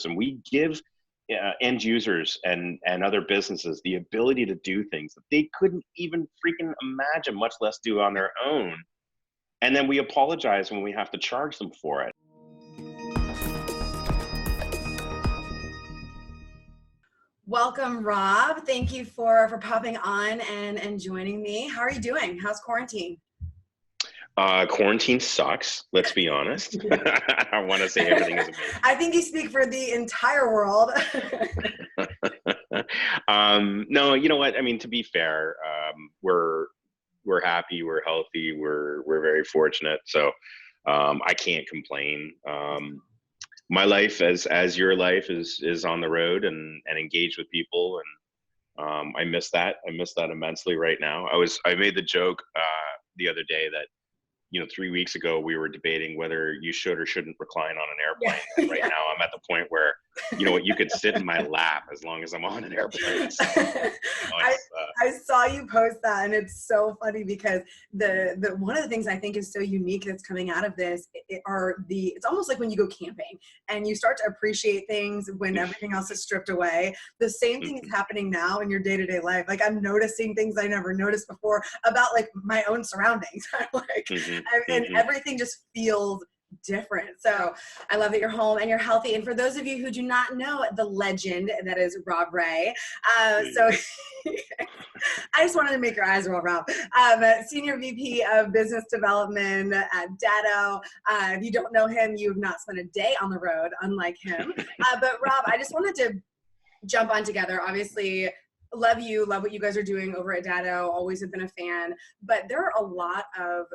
and we give end users and other businesses the ability to do things that they couldn't even freaking imagine, much less do on their own. And then we apologize when we have to charge them for it. Welcome, Rob. Thank you for popping on and joining me. How are you doing? How's quarantine? Quarantine sucks, let's be honest. I want to say everything is amazing. I think you speak for the entire world. No, you know what? I mean, to be fair, we're happy, we're healthy, we're very fortunate. So I can't complain. My life, as your life, is on the road and engaged with people, and I miss that. I miss that immensely right now. I made the joke the other day that, 3 weeks ago we were debating whether you should or shouldn't recline on an airplane. Yeah. And right now I'm at the point where, you could sit in my lap as long as I'm on an airplane. So, I saw you post that, and it's so funny because the one of the things I think is so unique that's coming out of this it's almost like when you go camping and you start to appreciate things when everything else is stripped away. The same thing is happening now in your day-to-day life. Like, I'm noticing things I never noticed before about like my own surroundings. And everything just feels different. So I love that you're home and you're healthy. And for those of you who do not know the legend that is Rob Ray, so I just wanted to make your eyes roll, Rob. Senior VP of Business Development at Datto. If you don't know him, you have not spent a day on the road, unlike him. But Rob, I just wanted to jump on together. Obviously, love what you guys are doing over at Datto. Always have been a fan. But there are a lot of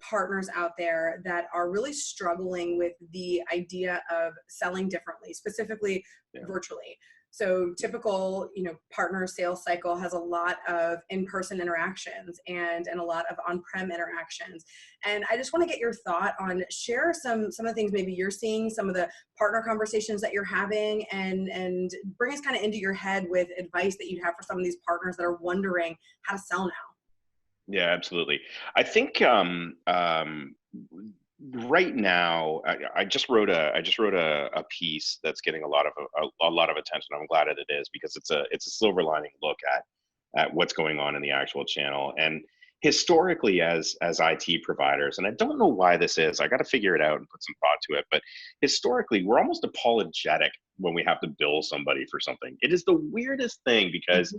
partners out there that are really struggling with the idea of selling differently, specifically virtually. So typical, partner sales cycle has a lot of in-person interactions and a lot of on-prem interactions. And I just want to get your thought on, share some of the things maybe you're seeing, some of the partner conversations that you're having, and bring us kind of into your head with advice that you'd have for some of these partners that are wondering how to sell now. Yeah, absolutely. I think right now, I just wrote a piece that's getting a lot of attention. I'm glad that it is, because it's a silver lining look at what's going on in the actual channel. And historically, as IT providers, and I don't know why this is, I got to figure it out and put some thought to it, but historically we're almost apologetic when we have to bill somebody for something. It is the weirdest thing, because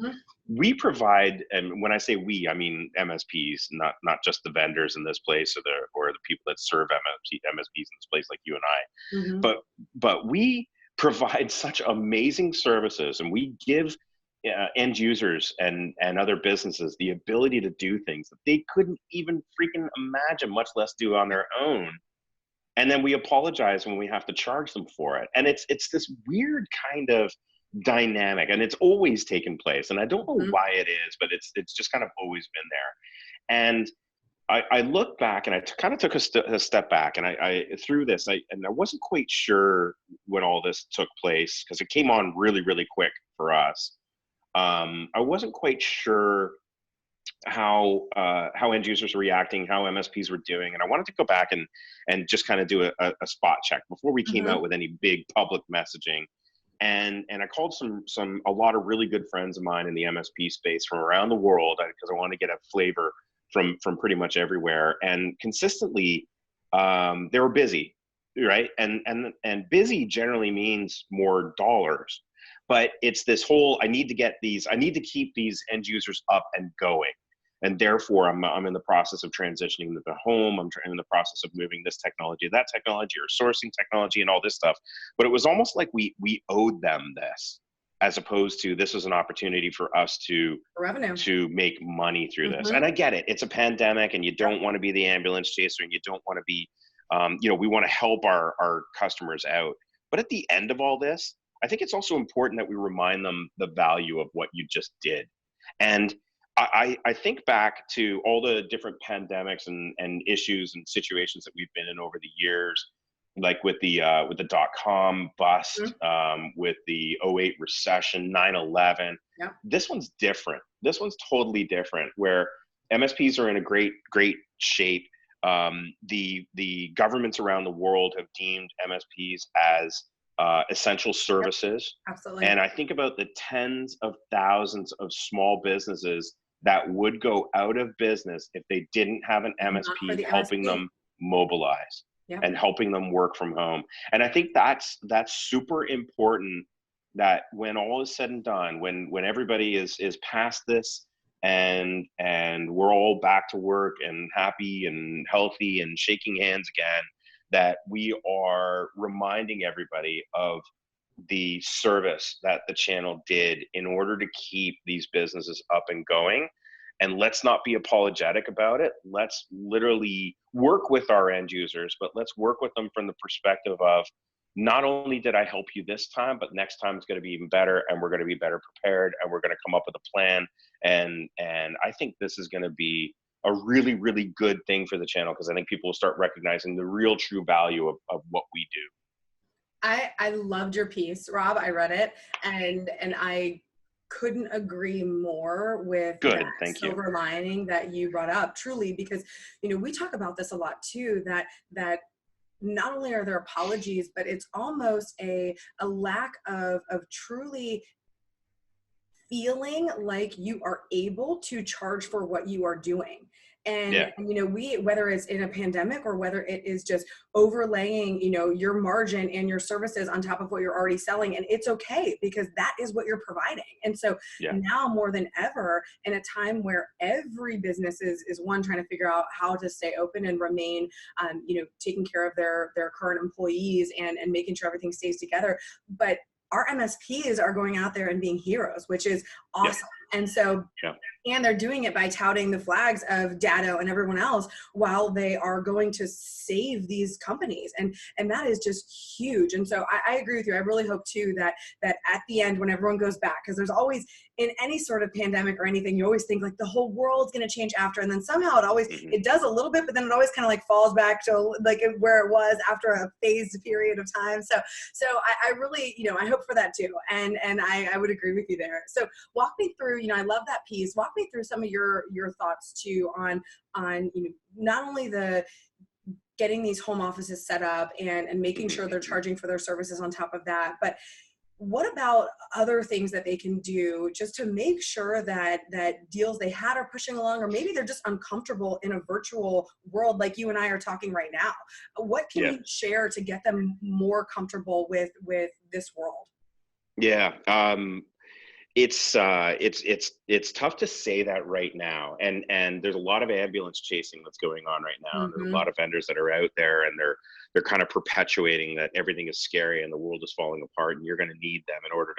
we provide, and when I say we, I mean MSPs, not just the vendors in this place or the people that serve MSPs in this place, like you and I. But we provide such amazing services, and we give end users and other businesses the ability to do things that they couldn't even freaking imagine, much less do on their own. And then we apologize when we have to charge them for it. And it's this weird kind of dynamic, and it's always taken place. And I don't know why it is, but it's just kind of always been there. And I look back, and I kind of took a step back, and I through this, I wasn't quite sure when all this took place, because it came on really, really quick for us. I wasn't quite sure how end users were reacting, how MSPs were doing, and I wanted to go back and just kind of do a spot check before we came out with any big public messaging. And I called a lot of really good friends of mine in the MSP space from around the world, because I wanted to get a flavor from pretty much everywhere. And consistently, they were busy, right? And busy generally means more dollars. But it's this whole, I need to keep these end users up and going. And therefore, I'm in the process of transitioning them to home. I'm in the process of moving this technology, that technology, or sourcing technology, and all this stuff. But it was almost like we owed them this, as opposed to, this is an opportunity for us to make money through this. And I get it. It's a pandemic, and you don't want to be the ambulance chaser, and you don't want to be, we want to help our customers out. But at the end of all this, I think it's also important that we remind them the value of what you just did. And I think back to all the different pandemics and issues and situations that we've been in over the years, like with the .com bust, with the 2008 recession, 9/11. Yeah. This one's different. This one's totally different, where MSPs are in a great shape. The governments around the world have deemed MSPs as essential services. Absolutely. And I think about the tens of thousands of small businesses that would go out of business if they didn't have an Not for MSP the helping MSP. them mobilize Yep. and helping them work from home. And I think that's super important, that when all is said and done, when everybody is past this, and we're all back to work and happy and healthy and shaking hands again, that we are reminding everybody of the service that the channel did in order to keep these businesses up and going. And let's not be apologetic about it. Let's literally work with our end users, but let's work with them from the perspective of, not only did I help you this time, but next time it's going to be even better, and we're going to be better prepared, and we're going to come up with a plan. And I think this is going to be a really, really good thing for the channel, because I think people will start recognizing the real true value of what we do. I loved your piece, Rob. I read it, and I couldn't agree more with Good, that thank you. silver lining that you brought up, truly, because we talk about this a lot too, that not only are there apologies, but it's almost a lack of truly feeling like you are able to charge for what you are doing. And Yeah. we, whether it's in a pandemic or whether it is just overlaying your margin and your services on top of what you're already selling, and it's okay, because that is what you're providing. And so Yeah. now more than ever, in a time where every business is one, trying to figure out how to stay open and remain taking care of their current employees and making sure everything stays together, but our MSPs are going out there and being heroes, which is awesome. Yeah. And so, yeah. And they're doing it by touting the flags of Datto and everyone else, while they are going to save these companies. And that is just huge. And so I agree with you. I really hope too that at the end, when everyone goes back, because there's always, in any sort of pandemic or anything, you always think like the whole world's going to change after. And then somehow it does a little bit, but then it always kind of like falls back to like where it was after a phased period of time. So I really, I hope for that too. And I would agree with you there. So walk me through, I love that piece. Walk me through some of your thoughts too on not only the getting these home offices set up and making sure they're charging for their services on top of that, but what about other things that they can do just to make sure that deals they had are pushing along, or maybe they're just uncomfortable in a virtual world like you and I are talking right now? What can you share to get them more comfortable with this world? Yeah. It's tough to say that right now, and there's a lot of ambulance chasing that's going on right now. And there's a lot of vendors that are out there, and they're kind of perpetuating that everything is scary and the world is falling apart, and you're going to need them in order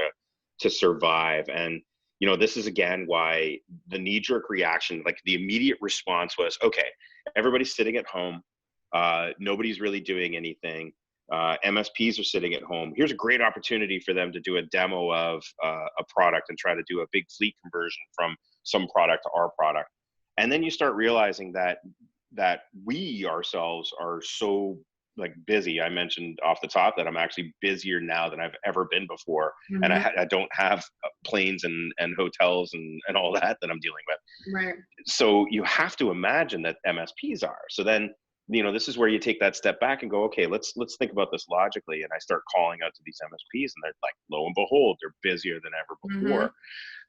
to survive. And this is again why the knee-jerk reaction, like the immediate response was, okay, everybody's sitting at home, nobody's really doing anything. MSPs are sitting at home. Here's a great opportunity for them to do a demo of a product and try to do a big fleet conversion from some product to our product. And then you start realizing that we ourselves are so like busy. I mentioned off the top that I'm actually busier now than I've ever been before. And I don't have planes and hotels and all that I'm dealing with. Right. So you have to imagine that MSPs are. So then this is where you take that step back and go, okay, let's think about this logically. And I start calling out to these MSPs, and they're like, lo and behold, they're busier than ever before.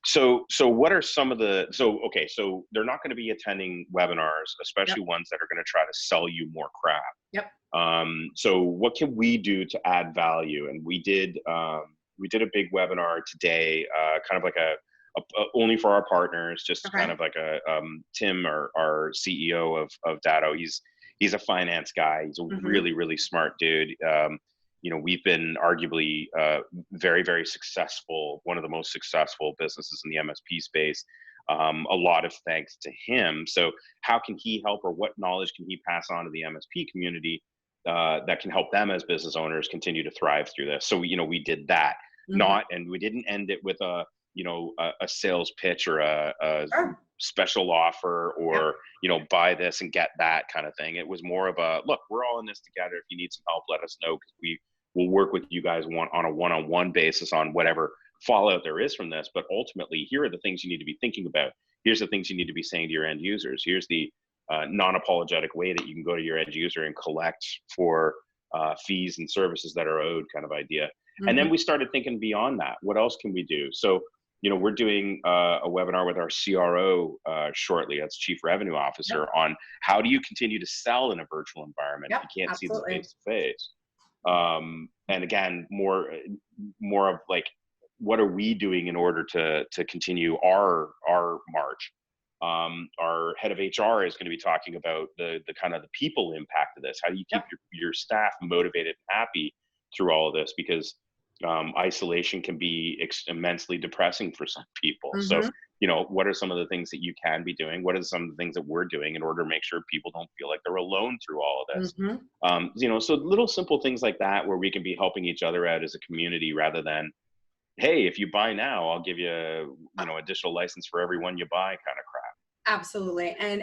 So what are some of the, so they're not going to be attending webinars, especially ones that are going to try to sell you more crap. Yep. So what can we do to add value? And we did a big webinar today, kind of like a only for our partners, just kind of like a Tim, our CEO of Datto. He's a finance guy. He's a really, really smart dude. We've been arguably very, very successful, one of the most successful businesses in the MSP space. A lot of thanks to him. So how can he help, or what knowledge can he pass on to the MSP community that can help them as business owners continue to thrive through this? So, we did that. And we didn't end it with a sales pitch or a special offer or, buy this and get that kind of thing. It was more of a, look, we're all in this together. If you need some help, let us know, because we will work with you guys on a one-on-one basis on whatever fallout there is from this. But ultimately, here are the things you need to be thinking about. Here's the things you need to be saying to your end users. Here's the non-apologetic way that you can go to your end user and collect for fees and services that are owed, kind of idea. And then we started thinking beyond that. What else can we do? So, we're doing a webinar with our CRO shortly, that's Chief Revenue Officer, on how do you continue to sell in a virtual environment if you can't see them face to face. And again, more of like, what are we doing in order to continue our march? Our head of HR is going to be talking about the kind of the people impact of this. How do you keep your staff motivated and happy through all of this? Because isolation can be immensely depressing for some people. So, what are some of the things that you can be doing? What are some of the things that we're doing in order to make sure people don't feel like they're alone through all of this? So little simple things like that, where we can be helping each other out as a community, rather than, hey, if you buy now, I'll give you, additional license for every one you buy kind of crap. Absolutely. And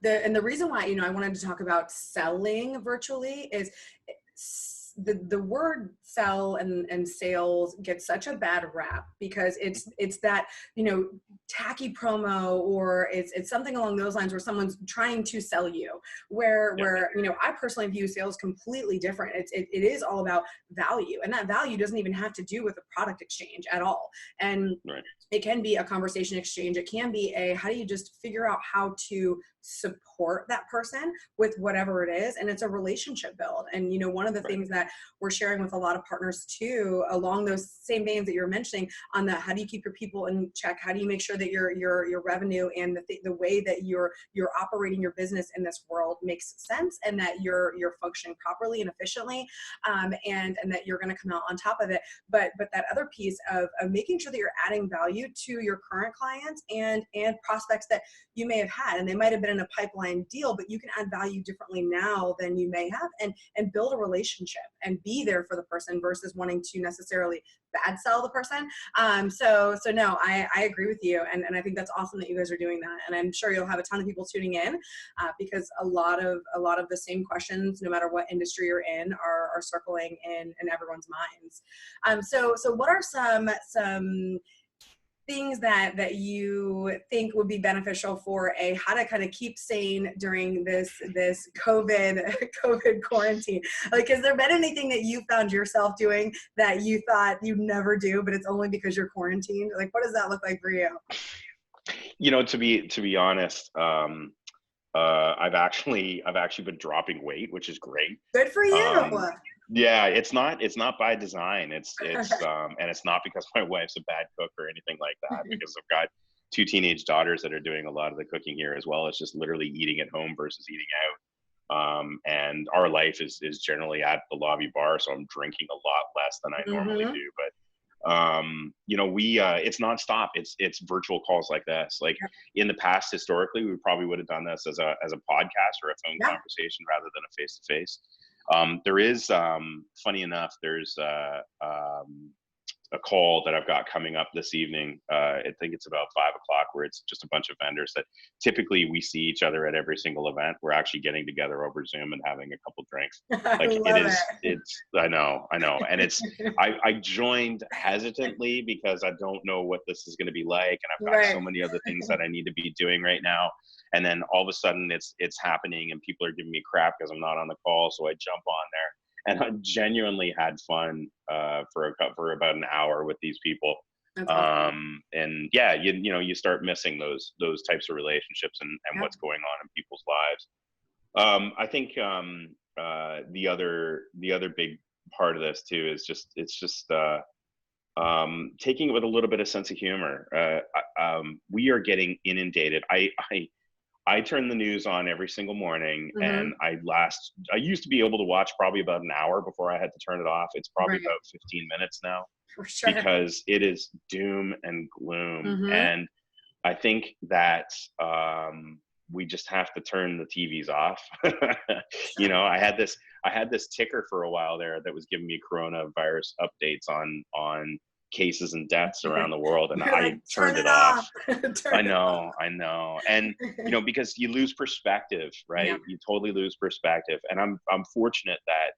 the reason why, I wanted to talk about selling virtually is the word sell and sales gets such a bad rap, because it's that, tacky promo, or it's something along those lines where someone's trying to sell you, where I personally view sales completely different. It is all about value, and that value doesn't even have to do with a product exchange at all. And it can be a conversation exchange. It can be how do you just figure out how to support that person with whatever it is, and it's a relationship build. And one of the things that we're sharing with a lot of partners too, along those same veins that you're mentioning, on the how do you keep your people in check, how do you make sure that your revenue and the way that you're operating your business in this world makes sense, and that you're functioning properly and efficiently, and that you're going to come out on top of it. But that other piece of making sure that you're adding value to your current clients and prospects that you may have had, and they might have been in a pipeline deal, but you can add value differently now than you may have, and build a relationship and be there for the person, versus wanting to necessarily bad sell the person. So no, I agree with you. And I think that's awesome that you guys are doing that. And I'm sure you'll have a ton of people tuning in, because a lot of the same questions, no matter what industry you're in, are circling in everyone's minds. So what are some things that you think would be beneficial for how to kind of keep sane during this COVID quarantine? Like, has there been anything that you found yourself doing that you thought you'd never do, but it's only because you're quarantined? Like, what does that look like for you? To be honest, I've actually been dropping weight, which is great. Good for you. Yeah, it's not by design. It's and it's not because my wife's a bad cook or anything like that, because I've got 2 teenage daughters that are doing a lot of the cooking here, as well as just literally eating at home versus eating out. And our life is generally at the lobby bar, so I'm drinking a lot less than I normally do. But we it's nonstop. It's virtual calls like this. Like in the past, historically, we probably would have done this as a podcast or a phone conversation rather than a face to face. There is, funny enough, there's a call that I've got coming up this evening. I think it's about 5 o'clock, where it's just a bunch of vendors that typically we see each other at every single event. We're actually getting together over Zoom and having a couple drinks. Like I know. And I joined hesitantly because I don't know what this is going to be like. And I've got so many other things that I need to be doing right now. And then all of a sudden it's happening and people are giving me crap because I'm not on the call. So I jump on there. And I genuinely had fun for about an hour with these people. Awesome. And yeah, you start missing those types of relationships and what's going on in people's lives. I think the other big part of this too is taking it with a little bit of sense of humor. We are getting inundated. I turn the news on every single morning, and I used to be able to watch probably about an hour before I had to turn it off. It's probably about 15 minutes now, for sure, because it is doom and gloom. And I think that we just have to turn the TVs off. I had this ticker for a while there that was giving me coronavirus updates on cases and deaths around the world, and I turned it off. I know. And because you lose perspective, right? Yeah. You totally lose perspective. And I'm fortunate that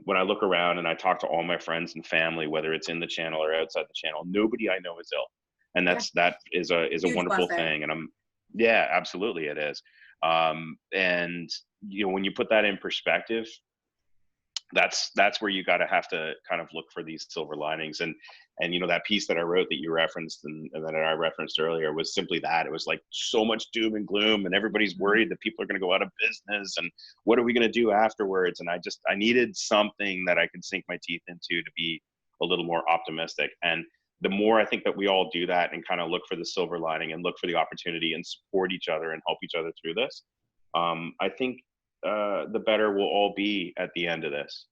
when I look around and I talk to all my friends and family, whether it's in the channel or outside the channel, nobody I know is ill. And that is a wonderful thing. And absolutely it is. And when you put that in perspective, that's where you got to have to kind of look for these silver linings. And you know, that piece that I wrote that you referenced and that I referenced earlier was simply that. It was like so much doom and gloom, and everybody's worried that people are going to go out of business, and what are we going to do afterwards? And I needed something that I could sink my teeth into to be a little more optimistic. And the more I think that we all do that and kind of look for the silver lining and look for the opportunity and support each other and help each other through this, I think the better we'll all be at the end of this.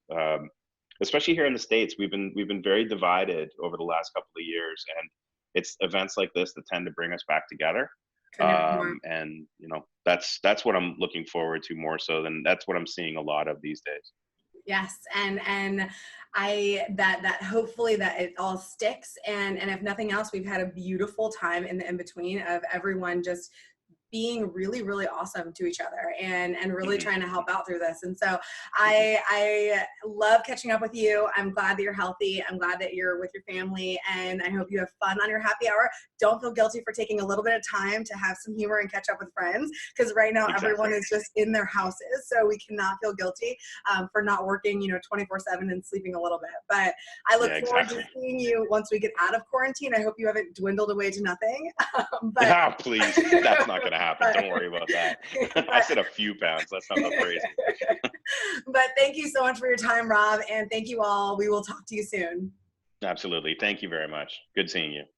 Especially here in the States, we've been very divided over the last couple of years, and it's events like this that tend to bring us back together. Couldn't agree more. And you know, that's what I'm looking forward to more so than that's what I'm seeing a lot of these days. Yes, and I that hopefully that it all sticks, and if nothing else, we've had a beautiful time in the in between of everyone just being really, really awesome to each other and really trying to help out through this. And so I love catching up with you. I'm glad that you're healthy. I'm glad that you're with your family, and I hope you have fun on your happy hour. Don't feel guilty for taking a little bit of time to have some humor and catch up with friends, because right now everyone is just in their houses. So we cannot feel guilty for not working, 24/7 and sleeping a little bit. But I look forward to seeing you once we get out of quarantine. I hope you haven't dwindled away to nothing. But please, that's not going to happen. Don't worry about that. I said a few pounds. That's not that crazy. But thank you so much for your time, Rob. And thank you all. We will talk to you soon. Absolutely. Thank you very much. Good seeing you.